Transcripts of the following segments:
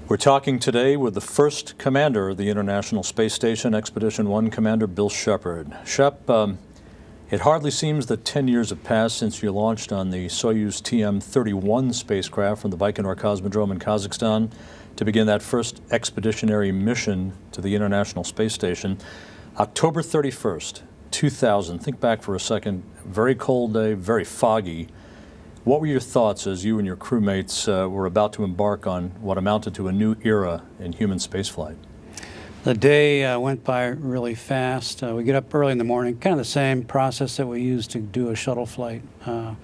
We're talking today with the first commander of the International Space Station, Expedition 1 Commander Bill Shepard. Shep, it hardly seems that 10 years have passed since you launched on the Soyuz TM-31 spacecraft from the Baikonur Cosmodrome in Kazakhstan to begin that first expeditionary mission to the International Space Station. October 31st, 2000. Think back for a second. Very cold day, very foggy. What were your thoughts as you and your crewmates were about to embark on what amounted to a new era in human spaceflight? The day went by really fast. We get up early in the morning, kind of the same process that we used to do a shuttle flight. It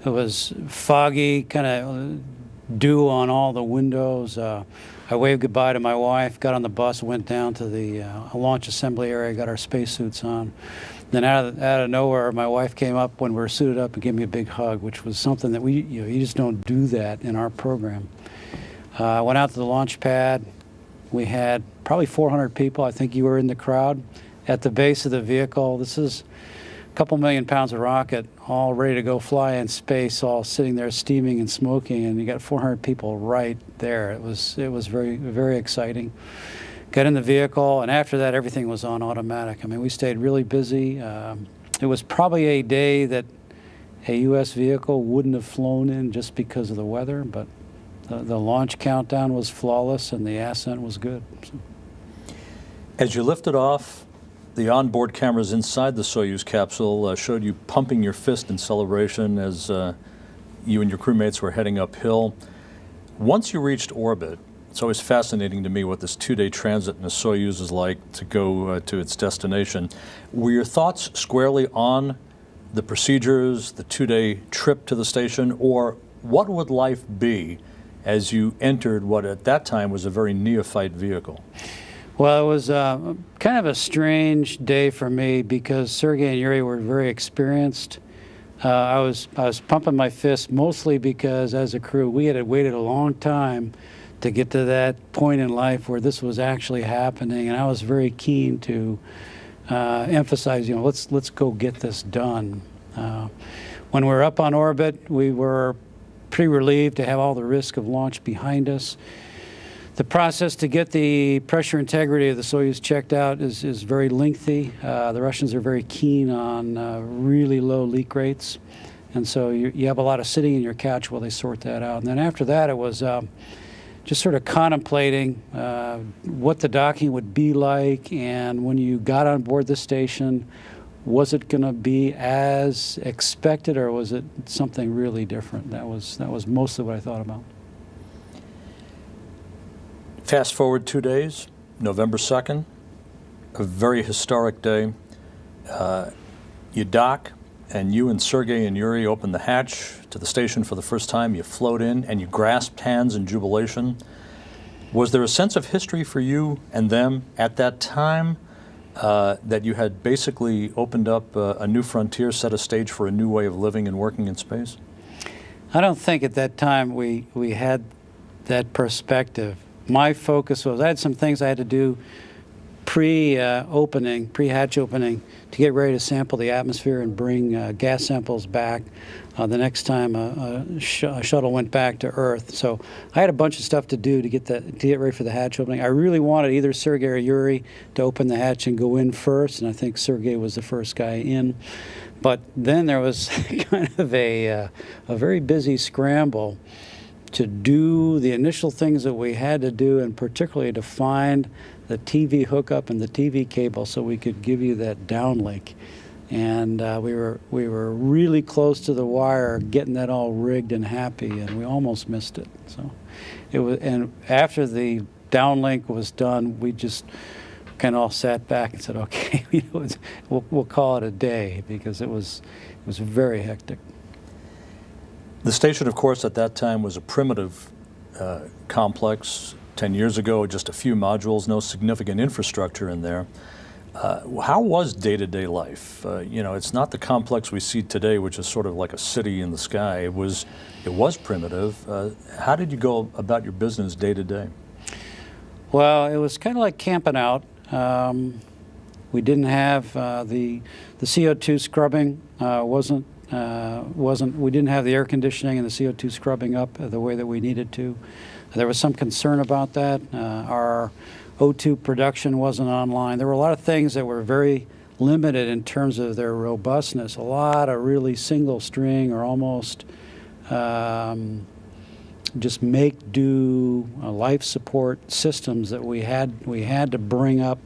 was foggy, kind of dew on all the windows. I waved goodbye to my wife, got on the bus, went down to the launch assembly area, got our spacesuits on. Then out of nowhere, my wife came up when we were suited up and gave me a big hug, which was something that you just don't do that in our program. I went out to the launch pad. We had probably 400 people. I think you were in the crowd at the base of the vehicle. This is a couple million pounds of rocket, all ready to go fly in space, all sitting there steaming and smoking, and you got 400 people right there. It was very, very exciting. Got in the vehicle, and after that, everything was on automatic. I mean, we stayed really busy. It was probably a day that a U.S. vehicle wouldn't have flown in just because of the weather, but the launch countdown was flawless, and the ascent was good. So. As you lifted off, the onboard cameras inside the Soyuz capsule showed you pumping your fist in celebration as you and your crewmates were heading uphill. Once you reached orbit, it's always fascinating to me what this two-day transit in a Soyuz is like to go to its destination. Were your thoughts squarely on the procedures, the two-day trip to the station, or what would life be as you entered what at that time was a very neophyte vehicle? Well, it was kind of a strange day for me because Sergei and Yuri were very experienced. I was pumping my fist mostly because as a crew we had waited a long time to get to that point in life where this was actually happening, and I was very keen to emphasize, let's go get this done. When we were up on orbit, we were pretty relieved to have all the risk of launch behind us. The process to get the pressure integrity of the Soyuz checked out is very lengthy. The Russians are very keen on really low leak rates, and so you have a lot of sitting in your couch while they sort that out. And then after that, it was just sort of contemplating what the docking would be like, and when you got on board the station, was it going to be as expected, or was it something really different? That was mostly what I thought about. Fast forward 2 days, November 2nd, a very historic day. You dock, and you and Sergei and Yuri opened the hatch to the station for the first time. You float in, and you grasped hands in jubilation. Was there a sense of history for you and them at that time that you had basically opened up a new frontier, set a stage for a new way of living and working in space? I don't think at that time we had that perspective. My focus was I had some things I had to do pre-hatch opening, to get ready to sample the atmosphere and bring gas samples back the next time a shuttle went back to Earth. So I had a bunch of stuff to do to get ready for the hatch opening. I really wanted either Sergei or Yuri to open the hatch and go in first, and I think Sergei was the first guy in. But then there was kind of a very busy scramble to do the initial things that we had to do, and particularly to find the TV hookup and the TV cable so we could give you that downlink. And we were really close to the wire, getting that all rigged and happy, and we almost missed it. So it was, and after the downlink was done, we just kind of all sat back and said, okay, we'll call it a day, because it was very hectic. The station, of course, at that time was a primitive complex. 10 years ago, just a few modules, no significant infrastructure in there. How was day-to-day life? It's not the complex we see today, which is sort of like a city in the sky. It was primitive. How did you go about your business day-to-day? Well, it was kind of like camping out. We didn't have the CO2 scrubbing wasn't we didn't have the air conditioning and the CO2 scrubbing up the way that we needed to. There was some concern about that. Our O2 production wasn't online. There were a lot of things that were very limited in terms of their robustness. A lot of really single string or almost just make-do life support systems that we had to bring up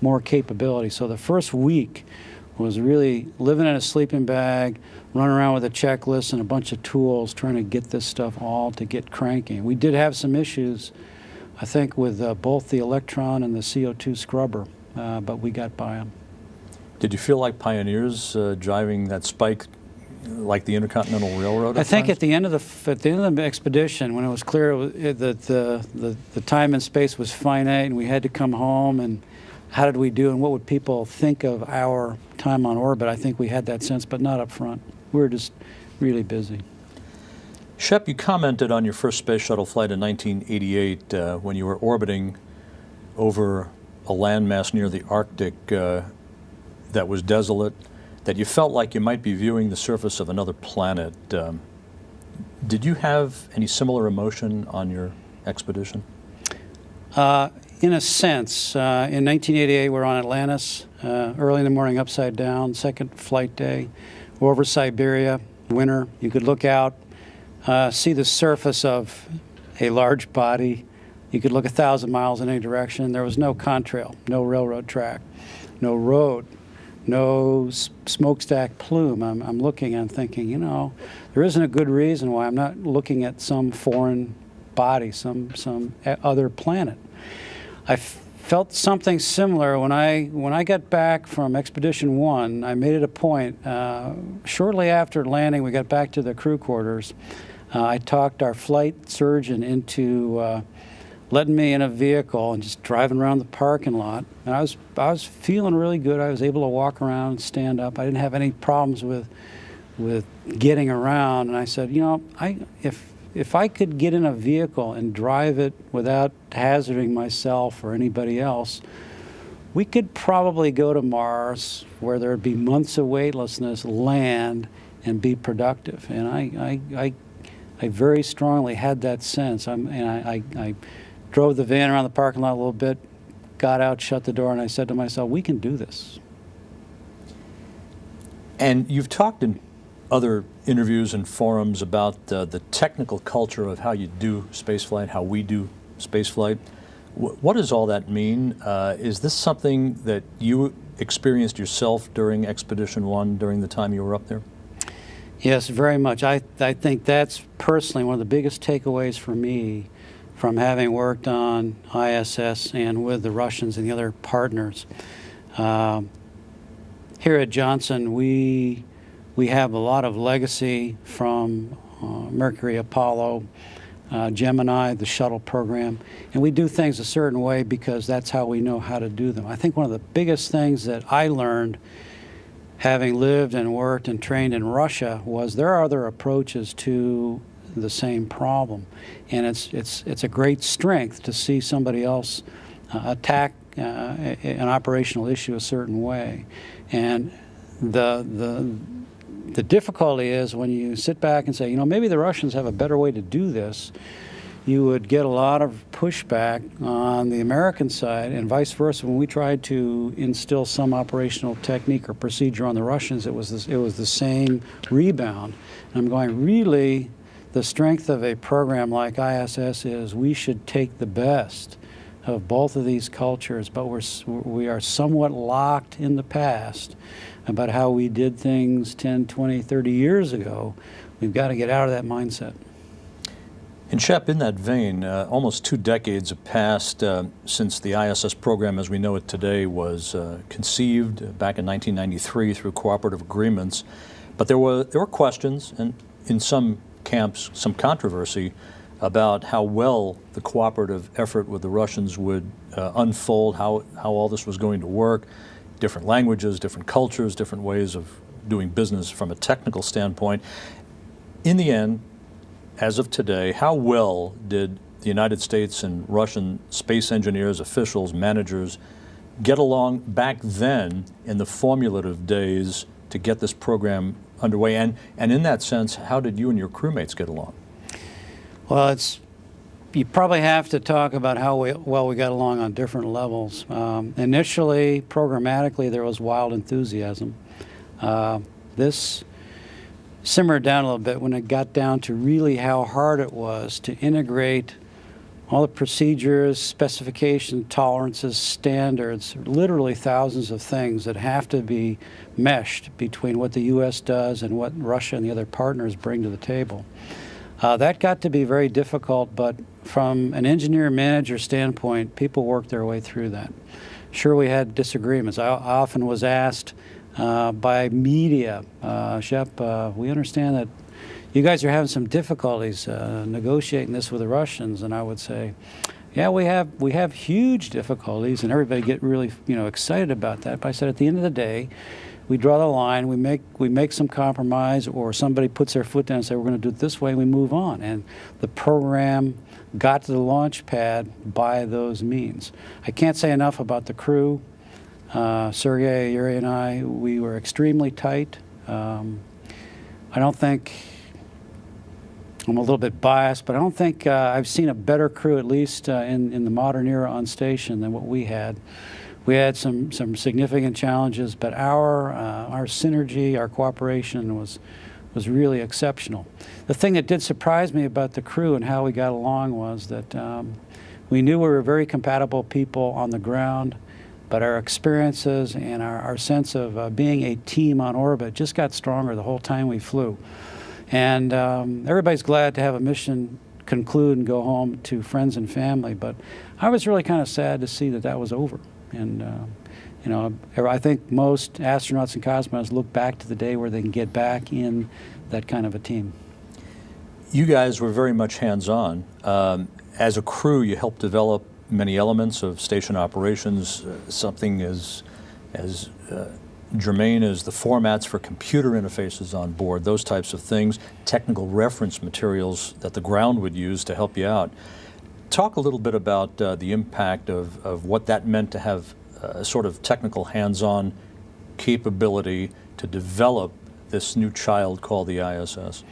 more capability. So the first week was really living in a sleeping bag, running around with a checklist and a bunch of tools, trying to get this stuff all to get cranking. We did have some issues, I think, with both the Electron and the CO2 scrubber, but we got by them. Did you feel like pioneers driving that spike like the Intercontinental Railroad? I think at the end of the expedition, when it was clear that the time and space was finite and we had to come home, and how did we do and what would people think of our time on orbit, I think we had that sense, but not up front. We were just really busy. Shep, you commented on your first space shuttle flight in 1988 when you were orbiting over a landmass near the Arctic that was desolate, that you felt like you might be viewing the surface of another planet. Did you have any similar emotion on your expedition? In a sense. In 1988, we're on Atlantis, early in the morning, upside down, second flight day. We're over Siberia, winter. You could look out, see the surface of a large body. You could look 1,000 miles in any direction. There was no contrail, no railroad track, no road, no smokestack plume. I'm looking and thinking, you know, there isn't a good reason why I'm not looking at some foreign body, some other planet. I felt something similar when I got back from Expedition 1. I made it a point, shortly after landing, we got back to the crew quarters. I talked our flight surgeon into letting me in a vehicle and just driving around the parking lot. And I was feeling really good. I was able to walk around and stand up. I didn't have any problems with getting around. And I said, you know, if I could get in a vehicle and drive it without hazarding myself or anybody else, we could probably go to Mars, where there'd be months of weightlessness, land, and be productive. And I very strongly had that sense. I drove the van around the parking lot a little bit, got out, shut the door, and I said to myself, we can do this. And you've talked in other interviews and forums about the technical culture of how you do spaceflight, how we do spaceflight. What does all that mean? Is this something that you experienced yourself during Expedition 1, during the time you were up there? Yes, very much. I think that's personally one of the biggest takeaways for me from having worked on ISS and with the Russians and the other partners. Here at Johnson, we have a lot of legacy from Mercury, Apollo, Gemini, the shuttle program, and we do things a certain way because that's how we know how to do them. I think one of the biggest things that I learned, having lived and worked and trained in Russia, was there are other approaches to the same problem, and it's a great strength to see somebody else attack an operational issue a certain way. And the difficulty is when you sit back and say, you know, maybe the Russians have a better way to do this, you would get a lot of pushback on the American side, and vice versa. When we tried to instill some operational technique or procedure on the Russians, it was the same rebound. And I'm going, really, the strength of a program like ISS is we should take the best of both of these cultures, but we are somewhat locked in the past about how we did things 10, 20, 30 years ago. We've got to get out of that mindset. And Shep, in that vein, almost 2 decades have passed since the ISS program as we know it today was conceived back in 1993 through cooperative agreements. But there were questions, and in some camps, some controversy about how well the cooperative effort with the Russians would unfold, how all this was going to work, different languages, different cultures, different ways of doing business from a technical standpoint. In the end, as of today, how well did the United States and Russian space engineers, officials, managers get along back then in the formulative days to get this program underway. And in that sense, how did you and your crewmates get along? Well, you probably have to talk about how well we got along on different levels. Initially, programmatically, there was wild enthusiasm. This simmered down a little bit when it got down to really how hard it was to integrate all the procedures, specifications, tolerances, standards, literally thousands of things that have to be meshed between what the U.S. does and what Russia and the other partners bring to the table. That got to be very difficult, but from an engineer-manager standpoint, people worked their way through that. Sure, we had disagreements. I often was asked by media, Shep, we understand that you guys are having some difficulties negotiating this with the Russians, and I would say, yeah, we have huge difficulties, and everybody get really excited about that. But I said, at the end of the day, we draw the line, we make some compromise, or somebody puts their foot down and say we're going to do it this way, and we move on. And the program got to the launch pad by those means. I can't say enough about the crew. Sergei, Yuri, and I, we were extremely tight. I don't think, I'm a little bit biased, but I don't think I've seen a better crew, at least in the modern era on station, than what we had. We had some significant challenges, but our synergy, our cooperation was really exceptional. The thing that did surprise me about the crew and how we got along was that we knew we were very compatible people on the ground, but our experiences and our sense of being a team on orbit just got stronger the whole time we flew. And everybody's glad to have a mission conclude and go home to friends and family, but I was really kind of sad to see that that was over. And I think most astronauts and cosmonauts look back to the day where they can get back in that kind of a team. You guys were very much hands-on. As a crew, you helped develop many elements of station operations, something as germane as the formats for computer interfaces on board, those types of things, technical reference materials that the ground would use to help you out. Talk a little bit about the impact of what that meant to have a sort of technical hands-on capability to develop this new child called the ISS.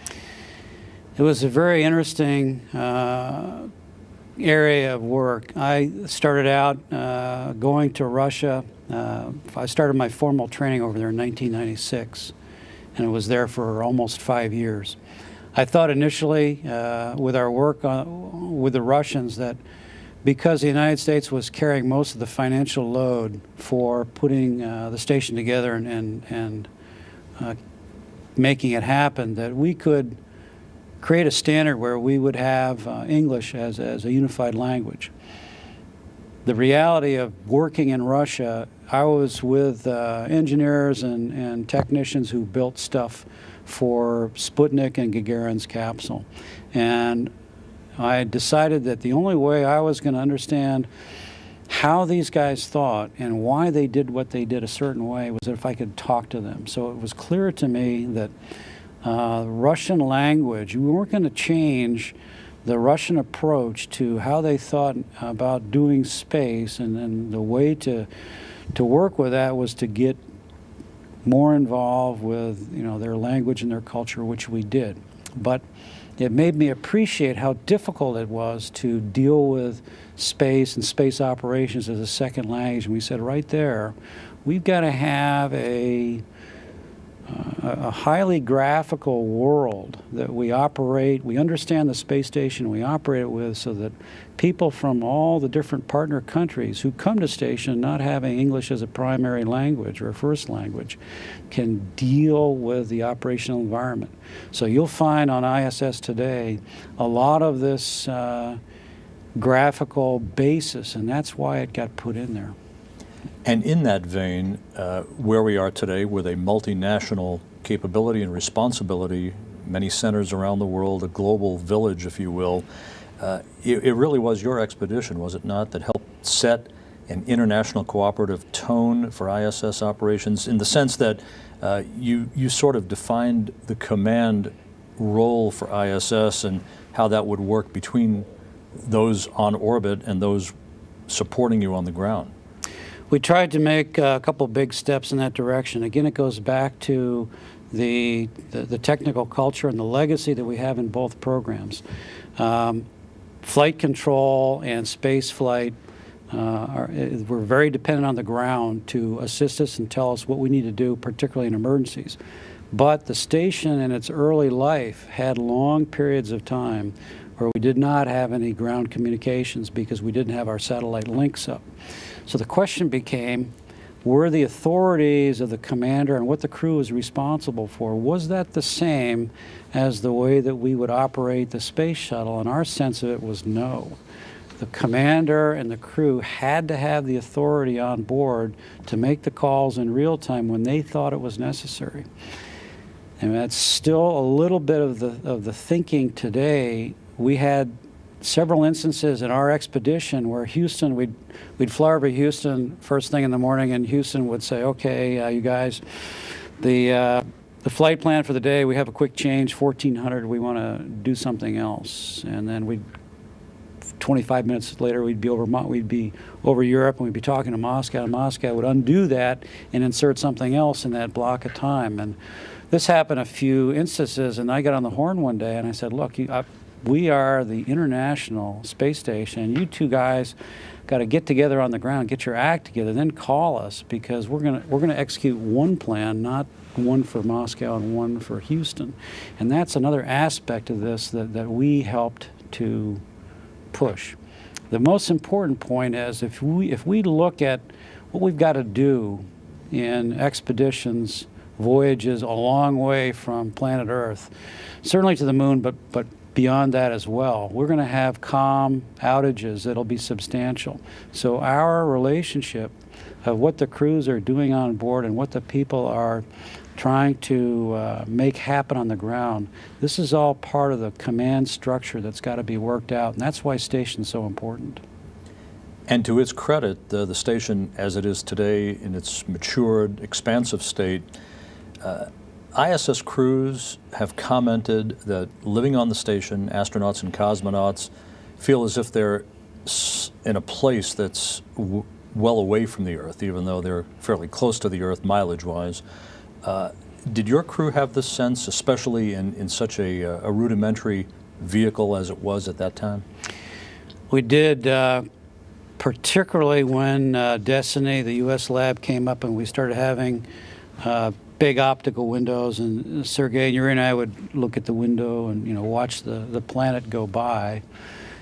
It was a very interesting area of work. I started out going to Russia. I started my formal training over there in 1996, and I was there for almost 5 years. I thought initially with our work with the Russians that because the United States was carrying most of the financial load for putting the station together and making it happen, that we could create a standard where we would have English as a unified language. The reality of working in Russia, I was with engineers and technicians who built stuff for Sputnik and Gagarin's capsule. And I decided that the only way I was going to understand how these guys thought and why they did what they did a certain way was if I could talk to them. So it was clear to me that Russian language, we weren't going to change the Russian approach to how they thought about doing space, and then the way to work with that was to get more involved with their language and their culture, which we did. But it made me appreciate how difficult it was to deal with space and space operations as a second language. And we said right there, we've got to have a highly graphical world that we operate. We understand the space station we operate it with, so that people from all the different partner countries who come to station not having English as a primary language or a first language can deal with the operational environment. So you'll find on ISS today a lot of this graphical basis, and that's why it got put in there. And in that vein, where we are today with a multinational capability and responsibility, many centers around the world, a global village, if you will, it really was your expedition, was it not, that helped set an international cooperative tone for ISS operations, in the sense that you sort of defined the command role for ISS and how that would work between those on orbit and those supporting you on the ground. We tried to make a couple big steps in that direction. Again, it goes back to the technical culture and the legacy that we have in both programs. Flight control and space flight, we're very dependent on the ground to assist us and tell us what we need to do, particularly in emergencies. But the station in its early life had long periods of time where we did not have any ground communications because we didn't have our satellite links up. So the question became, were the authorities of the commander and what the crew was responsible for, was that the same as the way that we would operate the space shuttle? And our sense of it was no. The commander and the crew had to have the authority on board to make the calls in real time when they thought it was necessary. And that's still a little bit of the thinking today. We had several instances in our expedition where Houston, we'd fly over Houston first thing in the morning, and Houston would say, okay, you guys, the flight plan for the day, we have a quick change, 1400, we want to do something else. And then 25 minutes later, we'd be over Europe, and we'd be talking to Moscow, and Moscow would undo that and insert something else in that block of time. And this happened a few instances, and I got on the horn one day and I said, look, we are the International Space Station. You two guys got to get together on the ground, get your act together, then call us, because we're gonna execute one plan, not one for Moscow and one for Houston. And that's another aspect of this that we helped to push. The most important point is if we look at what we've got to do in expeditions, voyages a long way from planet Earth, certainly to the moon, but beyond that as well. We're going to have COM outages that'll be substantial. So our relationship of what the crews are doing on board and what the people are trying to make happen on the ground, this is all part of the command structure that's got to be worked out, and that's why station's so important. And to its credit, the station as it is today in its matured, expansive state, ISS crews have commented that living on the station, astronauts and cosmonauts feel as if they're in a place that's well away from the Earth, even though they're fairly close to the Earth mileage-wise. Did your crew have this sense, especially in such a rudimentary vehicle as it was at that time? We did, particularly when Destiny, the U.S. lab, came up and we started having big optical windows, and Sergei and Yuri and I would look at the window and watch the planet go by.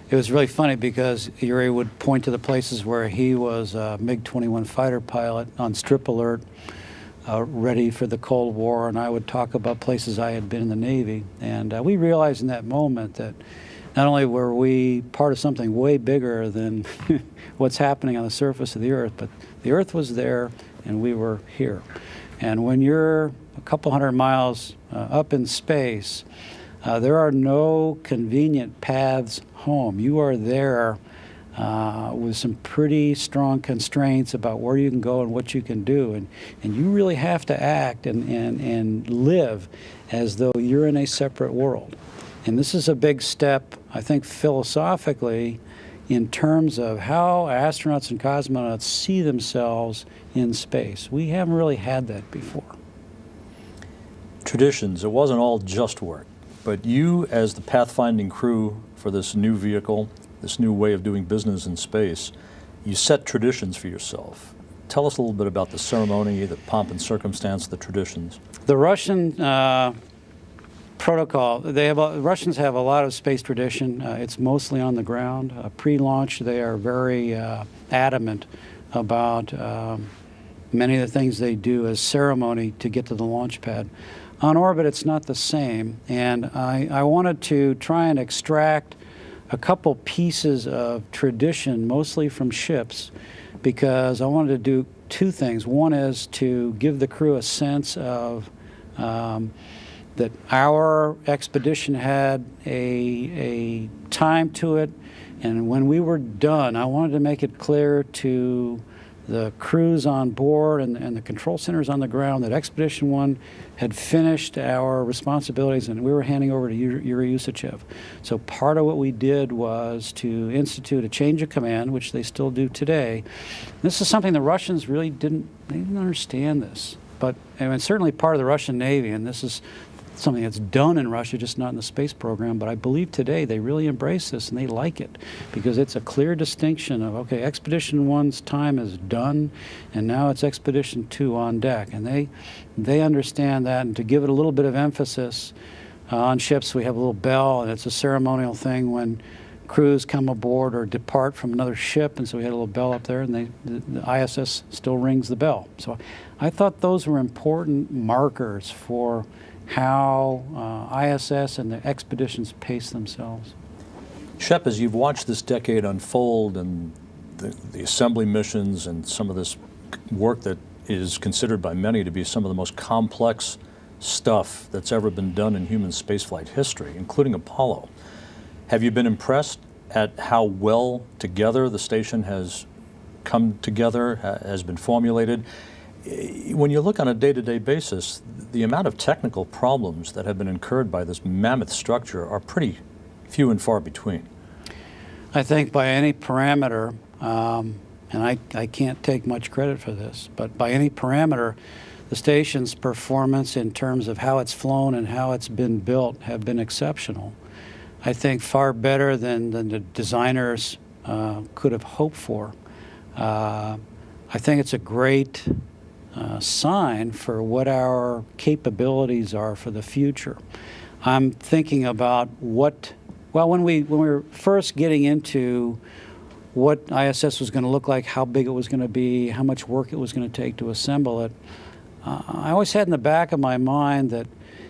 It was really funny because Yuri would point to the places where he was a MiG-21 fighter pilot on strip alert, ready for the Cold War, and I would talk about places I had been in the Navy. And we realized in that moment that not only were we part of something way bigger than what's happening on the surface of the Earth, but the Earth was there and we were here. And when you're a couple hundred miles up in space, there are no convenient paths home. You are there with some pretty strong constraints about where you can go and what you can do. And you really have to act and live as though you're in a separate world. And this is a big step, I think, philosophically, in terms of how astronauts and cosmonauts see themselves in space. We haven't really had that before. Traditions, it wasn't all just work, but you as the pathfinding crew for this new vehicle, this new way of doing business in space, you set traditions for yourself. Tell us a little bit about the ceremony, the pomp and circumstance, the traditions. The Russian protocol, Russians have a lot of space tradition. It's mostly on the ground. Pre-launch, they are very adamant about many of the things they do as ceremony to get to the launch pad. On orbit, it's not the same, and I wanted to try and extract a couple pieces of tradition, mostly from ships, because I wanted to do two things. One is to give the crew a sense of that our expedition had a time to it, and when we were done, I wanted to make it clear to the crews on board and the control centers on the ground that Expedition 1 had finished our responsibilities and we were handing over to Yuri Usachev. So part of what we did was to institute a change of command, which they still do today. This is something the Russians really didn't understand this. but and it's certainly part of the Russian Navy, and this is something that's done in Russia, just not in the space program. But I believe today they really embrace this and they like it because it's a clear distinction of, okay, Expedition 1's time is done and now it's Expedition 2 on deck. And they understand that, and to give it a little bit of emphasis, on ships we have a little bell, and it's a ceremonial thing when crews come aboard or depart from another ship, and so we had a little bell up there, and the ISS still rings the bell. So I thought those were important markers for how ISS and the expeditions pace themselves. Shep, as you've watched this decade unfold and the assembly missions and some of this work that is considered by many to be some of the most complex stuff that's ever been done in human spaceflight history, including Apollo, have you been impressed at how well together the station has come together, has been formulated? When you look on a day-to-day basis, the amount of technical problems that have been incurred by this mammoth structure are pretty few and far between. I think by any parameter, and I can't take much credit for this, but by any parameter, the station's performance in terms of how it's flown and how it's been built have been exceptional. I think far better than the designers could have hoped for. I think it's a great sign for what our capabilities are for the future. I'm thinking about when we were first getting into what ISS was going to look like, how big it was going to be, how much work it was going to take to assemble it, I always had in the back of my mind that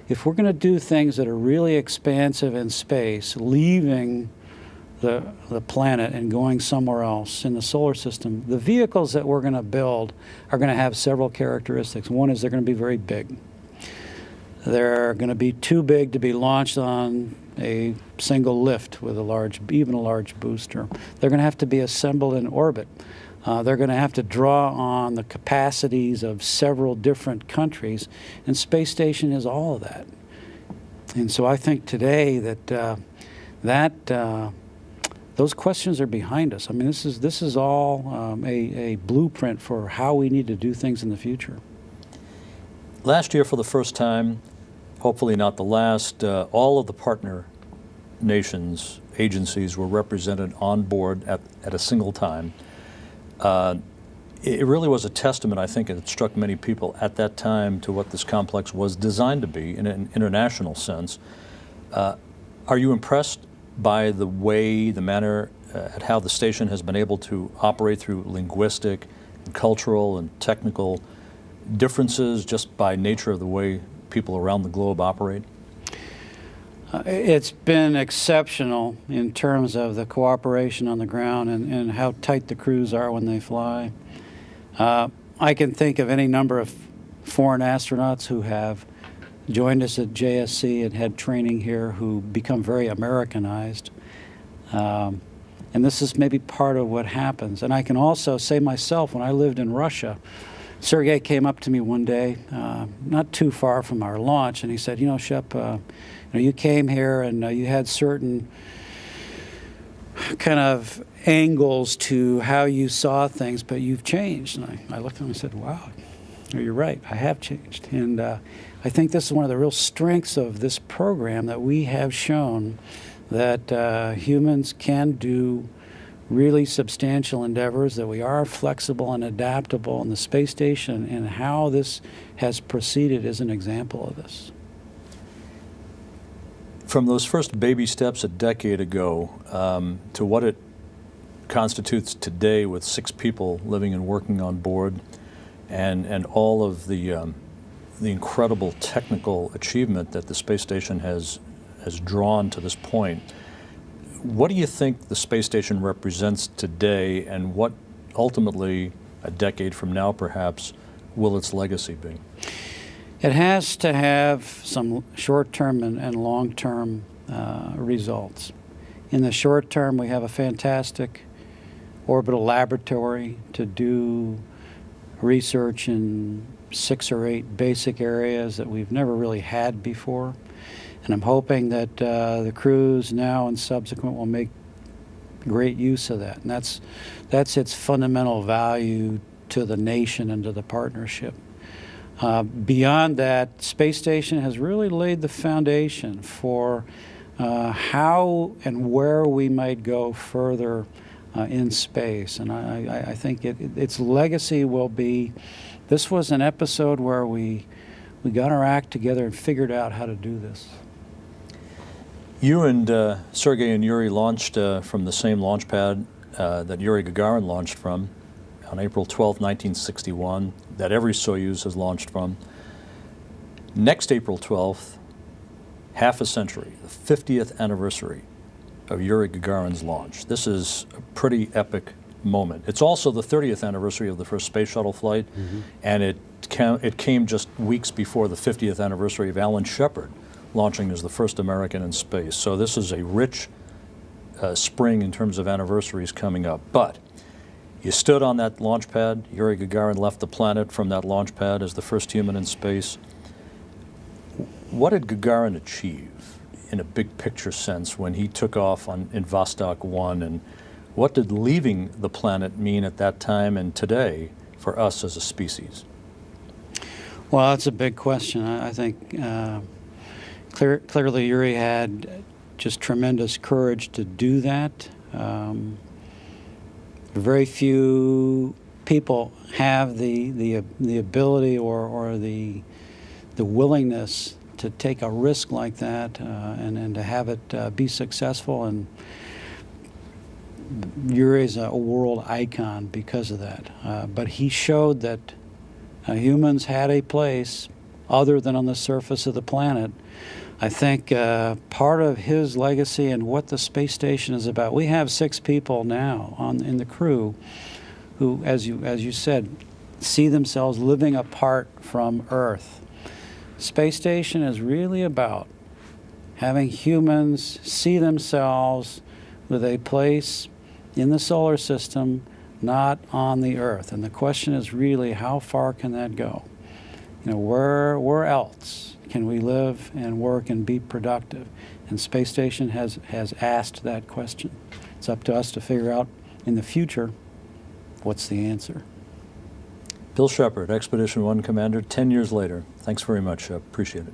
if we're going to do things that are really expansive in space, leaving the planet and going somewhere else in the solar system, the vehicles that we're going to build are going to have several characteristics. One is they're going to be very big. They're going to be too big to be launched on a single lift with even a large booster. They're going to have to be assembled in orbit. They're going to have to draw on the capacities of several different countries, and space station is all of that. And so I think today that those questions are behind us. I mean, this is all a blueprint for how we need to do things in the future. Last year, for the first time, hopefully not the last, all of the partner nations, agencies were represented on board at a single time. It really was a testament, I think, and it struck many people at that time to what this complex was designed to be in an international sense. Are you impressed by the manner at how the station has been able to operate through linguistic, and cultural, and technical differences just by nature of the way people around the globe operate? It's been exceptional in terms of the cooperation on the ground and how tight the crews are when they fly. I can think of any number of foreign astronauts who have joined us at JSC and had training here who become very Americanized. And this is maybe part of what happens. And I can also say myself, when I lived in Russia, Sergei came up to me one day, not too far from our launch, and he said, you know, Shep, you came here and you had certain kind of angles to how you saw things, but you've changed. And I looked at him and said, wow, you're right, I have changed. And I think this is one of the real strengths of this program, that we have shown that humans can do really substantial endeavors, that we are flexible and adaptable, and the space station and how this has proceeded is an example of this. From those first baby steps a decade ago to what it constitutes today with 6 people living and working on board, and all of the incredible technical achievement that the space station has drawn to this point, what do you think the space station represents today, and what ultimately, a decade from now perhaps, will its legacy be? It has to have some short-term and long-term results. In the short term, we have a fantastic orbital laboratory to do research in 6 or 8 basic areas that we've never really had before. And I'm hoping that the crews now and subsequent will make great use of that. And that's its fundamental value to the nation and to the partnership. Beyond that, space station has really laid the foundation for how and where we might go further in space. And I think its legacy will be, this was an episode where we got our act together and figured out how to do this. You and Sergei and Yuri launched from the same launch pad that Yuri Gagarin launched from on April 12, 1961, that every Soyuz has launched from. Next April 12th, half a century, the 50th anniversary of Yuri Gagarin's launch. This is a pretty epic moment. It's also the 30th anniversary of the first space shuttle flight, and it came just weeks before the 50th anniversary of Alan Shepard launching as the first American in space. So this is a rich spring in terms of anniversaries coming up. But you stood on that launch pad. Yuri Gagarin left the planet from that launch pad as the first human in space. What did Gagarin achieve in a big picture sense when he took off in Vostok 1, and what did leaving the planet mean at that time and today for us as a species? Well, that's a big question. I think clearly Yuri had just tremendous courage to do that. Very few people have the ability or the willingness to take a risk like that and to have it be successful. And Yuri is a world icon because of that. But he showed that humans had a place other than on the surface of the planet. I think part of his legacy and what the space station is about, we have 6 people now in the crew who, as you said, see themselves living apart from Earth. Space station is really about having humans see themselves with a place in the solar system, not on the Earth. And the question is really, how far can that go? You know, where else can we live and work and be productive? And space station has asked that question. It's up to us to figure out in the future what's the answer. Bill Shepard, Expedition 1 Commander, 10 years later. Thanks very much. Appreciate it.